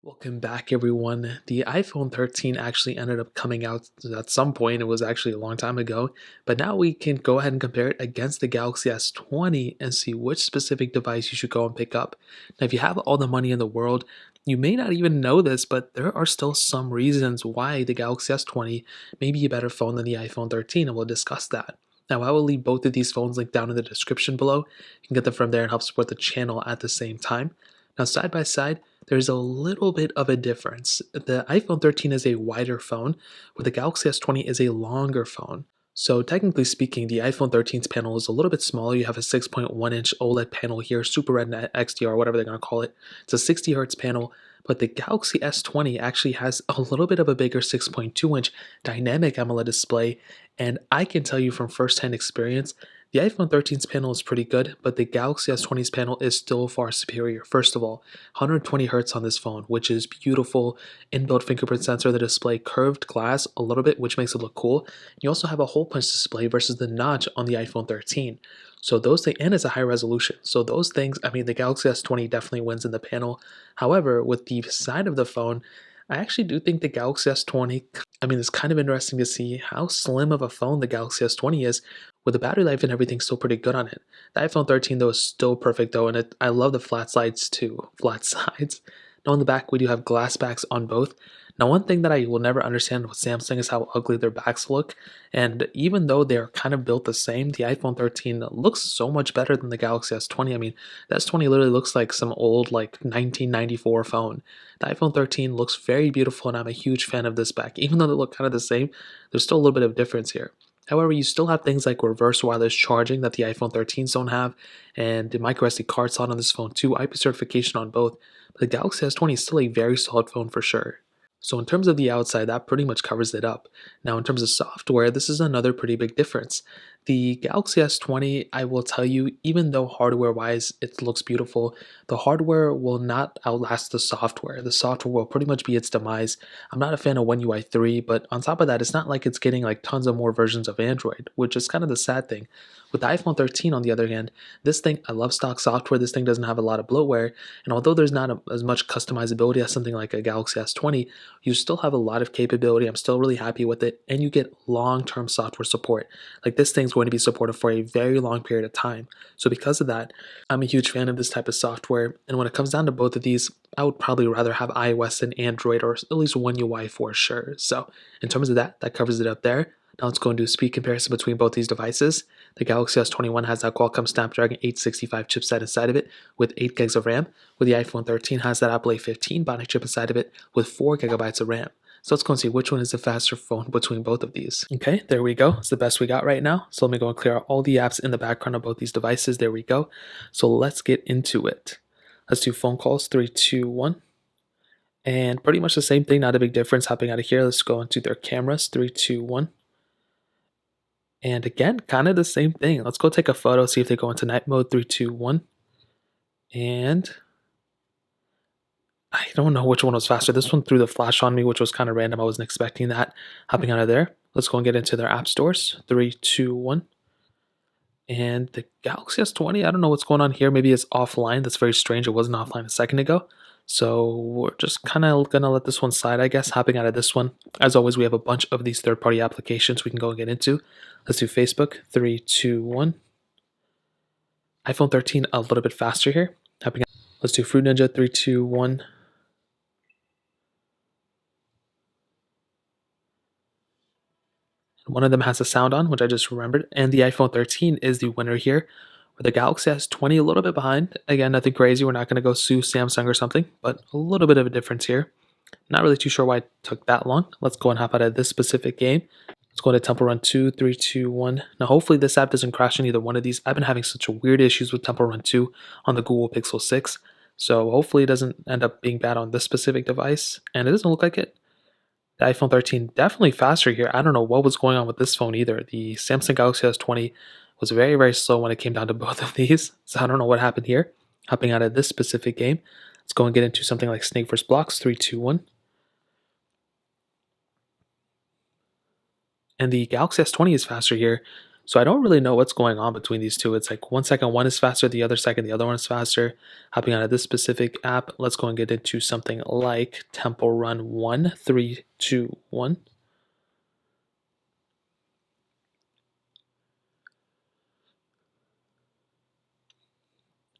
Welcome back, everyone. The iPhone 13 actually ended up coming out at some point. It was actually a long time ago, but now we can go ahead and compare it against the Galaxy S20 and see which specific device you should go and pick up. Now, if you have all the money in the world, you may not even know this, but there are still some reasons why the Galaxy S20 may be a better phone than the iPhone 13, and we'll discuss that. Now, I will leave both of these phones linked down in the description below. You can get them from there and help support the channel at the same time. Now, side by side, there's a little bit of a difference. The iPhone 13 is a wider phone, where the Galaxy S20 is a longer phone. So technically speaking, the iPhone 13's panel is a little bit smaller. You have a 6.1-inch OLED panel here, Super Retina XDR, whatever they're going to call it. It's a 60 hertz panel, but the Galaxy S20 actually has a little bit of a bigger 6.2-inch dynamic AMOLED display, and I can tell you from first-hand experience, the iPhone 13's panel is pretty good, but the Galaxy S20's panel is still far superior. First of all, 120 hertz on this phone, which is beautiful. Inbuilt fingerprint sensor, the display curved glass a little bit, which makes it look cool. You also have a hole punch display versus the notch on the iPhone 13. So those things, and it's a high resolution. So those things, I mean, the Galaxy S20 definitely wins in the panel. However, with the side of the phone, I actually do think the Galaxy S20, I mean, it's kind of interesting to see how slim of a phone the Galaxy S20 is, with the battery life and everything still pretty good on it. The iPhone 13 though is still perfect though, and I love the flat sides too. Flat sides. Now on the back we do have glass backs on both. Now one thing that I will never understand with Samsung is how ugly their backs look, and even though they're kind of built the same, the iPhone 13 looks so much better than the Galaxy S20. I mean, the S20 literally looks like some old like 1994 phone. The iPhone 13 looks very beautiful, and I'm a huge fan of this back. Even though they look kind of the same, there's still a little bit of difference here. However, you still have things like reverse wireless charging that the iPhone 13s don't have, and the microSD card slot on this phone too, IP certification on both, but the Galaxy S20 is still a very solid phone for sure. So in terms of the outside, that pretty much covers it up. Now in terms of software, this is another pretty big difference. The Galaxy S20, I will tell you, even though hardware-wise it looks beautiful, the hardware will not outlast the software. The software will pretty much be its demise. I'm not a fan of One UI 3, but on top of that, it's not like it's getting like tons of more versions of Android, which is kind of the sad thing. With the iPhone 13, on the other hand, this thing, I love stock software. This thing doesn't have a lot of bloatware, and although there's not as much customizability as something like a Galaxy S20, you still have a lot of capability. I'm still really happy with it, and you get long-term software support. Like this thing's going to be supported for a very long period of time. So because of that, I'm a huge fan of this type of software. And when it comes down to both of these, I would probably rather have iOS than Android, or at least One UI for sure. So in terms of that, that covers it up there. Now let's go and do a speed comparison between both these devices. The Galaxy S21 has that Qualcomm Snapdragon 865 chipset inside of it with 8 gigs of RAM, where the iPhone 13 has that Apple A15 Bionic chip inside of it with 4 gigabytes of RAM. So let's go and see which one is the faster phone between both of these. Okay, there we go. It's the best we got right now. So let me go and clear out all the apps in the background of both these devices. There we go. So let's get into it. Let's do phone calls, 3, 2, 1. And pretty much the same thing, not a big difference. Hopping out of here, let's go into their cameras, 3, 2, 1. And again, kind of the same thing. Let's go take a photo, see if they go into night mode, 3, 2, 1. And I don't know which one was faster. This one threw the flash on me, which was kind of random. I wasn't expecting that. Hopping out of there, let's go and get into their app stores, 3, 2, 1. And the Galaxy S20, I don't know what's going on here. Maybe it's offline. That's very strange. It wasn't offline a second ago. So we're just kind of going to let this one slide, I guess, hopping out of this one. As always, we have a bunch of these third-party applications we can go and get into. Let's do Facebook, 3, 2, 1. iPhone 13, a little bit faster here. Hopping out. Let's do Fruit Ninja, 3, 2, 1. One of them has a sound on, which I just remembered, and the iPhone 13 is the winner here. With the Galaxy S20 a little bit behind. Again, nothing crazy. We're not going to go sue Samsung or something, but a little bit of a difference here. Not really too sure why it took that long. Let's go and hop out of this specific game. Let's go to Temple Run 2, 3, 2, 1. Now, hopefully this app doesn't crash on either one of these. I've been having such weird issues with Temple Run 2 on the Google Pixel 6, so hopefully it doesn't end up being bad on this specific device, and it doesn't look like it. The iPhone 13 definitely faster here. I don't know what was going on with this phone either. The Samsung Galaxy S20 was very, very slow when it came down to both of these. So I don't know what happened here. Hopping out of this specific game. Let's go and get into something like Snake vs. Blocks, 3, 2, 1. And the Galaxy S20 is faster here. So I don't really know what's going on between these two. It's like 1 second one is faster, the other second the other one is faster. Hopping out of this specific app, let's go and get into something like Temple Run 1, 3, 2, 1.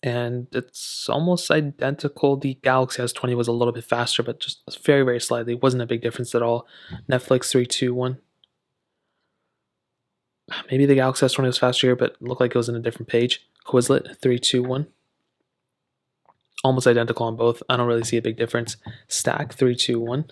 And it's almost identical. The Galaxy S20 was a little bit faster, but just very, very slightly. It wasn't a big difference at all. Netflix 3, 2, 1. Maybe the Galaxy S20 was faster here, but it looked like it was in a different page. Quizlet 3, 2, 1. Almost identical on both. I don't really see a big difference. Stack 3, 2, 1.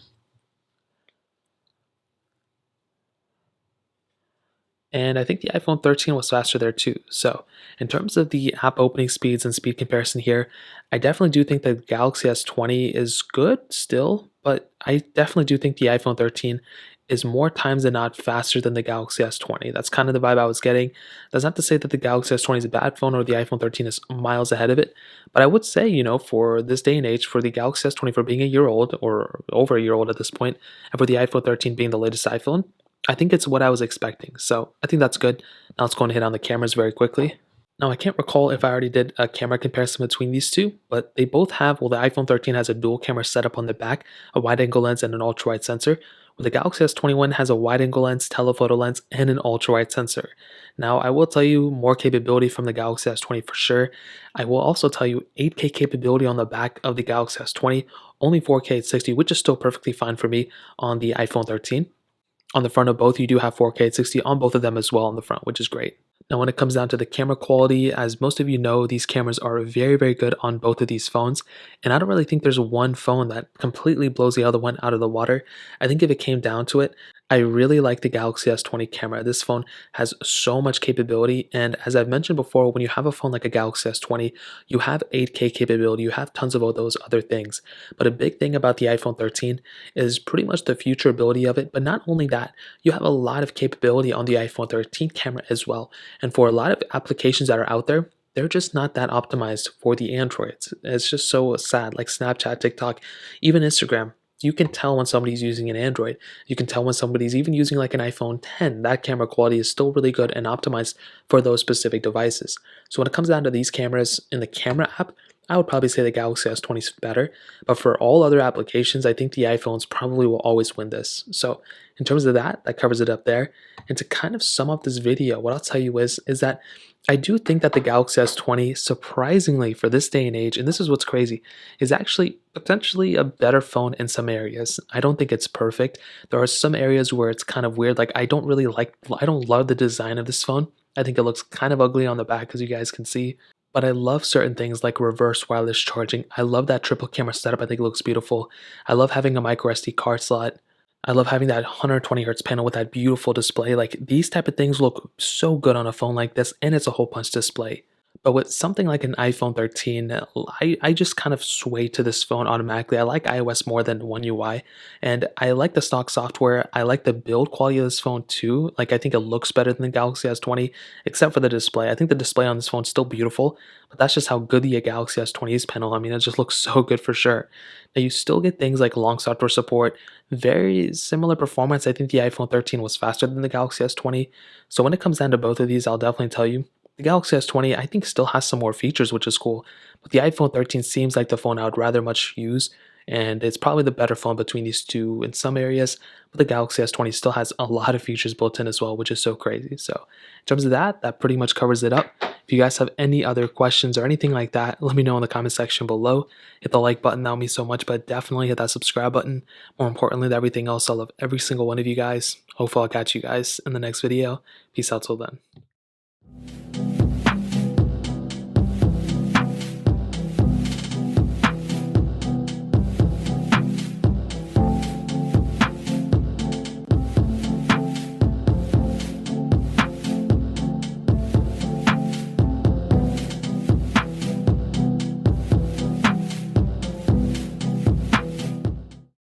And I think the iPhone 13 was faster there too. So, in terms of the app opening speeds and speed comparison here, I definitely do think the Galaxy S20 is good still, but I definitely do think the iPhone 13 is more times than not faster than the Galaxy S20. That's kind of the vibe I was getting. That's not to say that the Galaxy S20 is a bad phone or the iPhone 13 is miles ahead of it, but I would say, for this day and age, for the Galaxy S20 for being a year old or over a year old at this point, and for the iPhone 13 being the latest iPhone, I think it's what I was expecting. So I think that's good. Now let's go and hit on the cameras very quickly. Now I can't recall if I already did a camera comparison between these two, but they both have, well, the iPhone 13 has a dual camera setup on the back, a wide angle lens and an ultra wide sensor, while the Galaxy S21 has a wide angle lens, telephoto lens, and an ultra wide sensor. Now I will tell you more capability from the Galaxy S20 for sure. I will also tell you 8K capability on the back of the Galaxy S20, only 4K at 60, which is still perfectly fine for me on the iPhone 13. On the front of both, you do have 4K at 60 on both of them as well on the front, which is great. Now, when it comes down to the camera quality, as most of you know, these cameras are very, very good on both of these phones. And I don't really think there's one phone that completely blows the other one out of the water. I think if it came down to it, I really like the Galaxy S20 camera. This phone has so much capability. And as I've mentioned before, when you have a phone like a Galaxy S20, you have 8K capability, you have tons of all those other things. But a big thing about the iPhone 13 is pretty much the future ability of it. But not only that, you have a lot of capability on the iPhone 13 camera as well. And for a lot of applications that are out there, they're just not that optimized for the Androids. It's just so sad, like Snapchat, TikTok, even Instagram. You can tell when somebody's using an Android. You can tell when somebody's even using like an iPhone 10. That camera quality is still really good and optimized for those specific devices. So when it comes down to these cameras in the camera app, I would probably say the Galaxy S20 is better. But for all other applications, I think the iPhones probably will always win this. So in terms of that, that covers it up there. And to kind of sum up this video, what I'll tell you is that I do think that the Galaxy S20, surprisingly for this day and age, and this is what's crazy, is actually potentially a better phone in some areas. I don't think it's perfect. There are some areas where it's kind of weird. Like I don't love the design of this phone. I think it looks kind of ugly on the back, as you guys can see. But I love certain things like reverse wireless charging. I love that triple camera setup. I think it looks beautiful. I love having a micro SD card slot. I love having that 120 hertz panel with that beautiful display. Like these type of things look so good on a phone like this, and it's a hole punch display. But with something like an iPhone 13, I just kind of sway to this phone automatically. I like iOS more than One UI, and I like the stock software. I like the build quality of this phone too. Like I think it looks better than the Galaxy S20, except for the display. I think the display on this phone is still beautiful, but that's just how good the Galaxy S20's panel. I mean, it just looks so good for sure. Now you still get things like long software support, very similar performance. I think the iPhone 13 was faster than the Galaxy S20. So when it comes down to both of these, I'll definitely tell you the Galaxy S20, I think, still has some more features, which is cool. But the iPhone 13 seems like the phone I would rather much use, and it's probably the better phone between these two in some areas. But the Galaxy S20 still has a lot of features built in as well, which is so crazy. So, in terms of that, that pretty much covers it up. If you guys have any other questions or anything like that, let me know in the comment section below. Hit the like button, that would mean so much, but definitely hit that subscribe button. More importantly than everything else, I love every single one of you guys. Hopefully I'll catch you guys in the next video. Peace out till then.